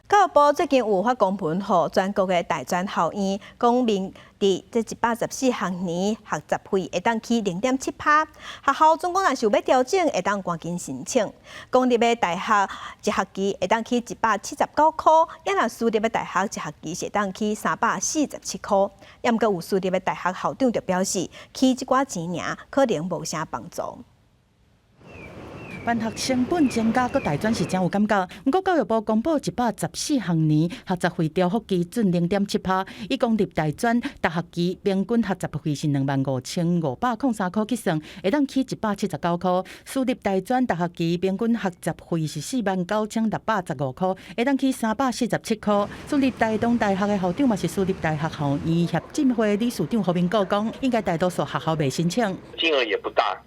教育部最近有发公文予全国的大专校院，讲明伫这114学年学杂费会当起0.7%，学校总共若是有要调整，会当赶紧申请。公立的大学一学期会当起179块，也若私立的大学一学期是会当起347块。也毋过有私立的大学校长就表示，起这寡钱尔可能无啥帮助。 办学成本增加，佮大专是真有感觉。不过教育部公布114学年学杂费调幅基准0.7%，以公立大专逐学期平均学杂费是25503块计算，会当起179块；私立大专逐学期平均学杂费是49615块，会当起347块。私立台东大学的校长嘛是私立大学校院协进会理事长何明国讲，应该大多数学校未申请，金额也不大。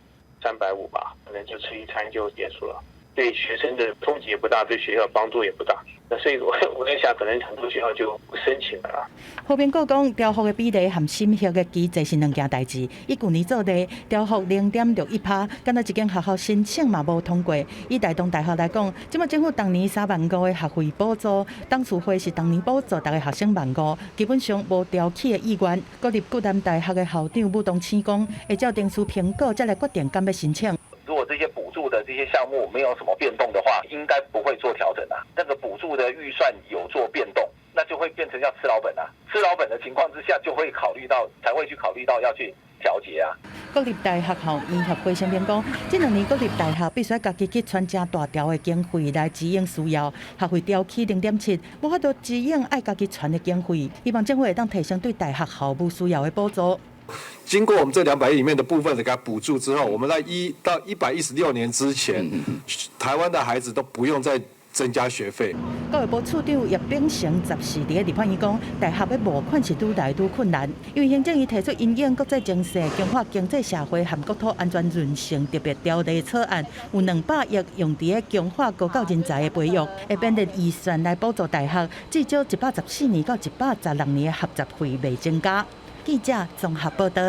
350吧，可能就吃一餐就结束了，对学生的冲击也不大，对学校帮助也不大。那所以我在想，可能很多学校就不申请了啦。何明国讲，调幅的比例和审核的机制是两件代志。以去年做例，调幅0.61%，敢若一间学校申请嘛无通过。以台东大学来讲，即马政府当年3万5的学费补助，董事会是当年补助大家学生15000，基本上无调起的意愿。国立暨南大学的校长武东青讲，会照定数评估，再来决定敢要申请。 如果这些补助的这些项目没有什么变动的话，应该不会做调整啊。那个补助的预算有做变动，那就会变成要吃老本啊。吃老本的情况之下，就会才会去考虑到要去调节啊。国立大学校院协会声明讲，这2年国立大学必须家己去传真大条的经费来支应需要，学费调起0.7%，无法度支应爱家己传的经费，希望政府会当提升对大学校务需要的补助。 经过我们这200亿里面的部分的给它补助之后，我们在到116年之前，台湾的孩子都不用再增加学费。教育部处长叶秉成14日的立法院讲，大学要募款是愈来愈困难，因为行政院提出因应国际情势、强化经济社会和国土安全韧性特别条例草案，有200亿用伫咧强化高教人才的培育，会编列预算来补助大学，至少114年到116年的学杂费未增加。记者综合报道。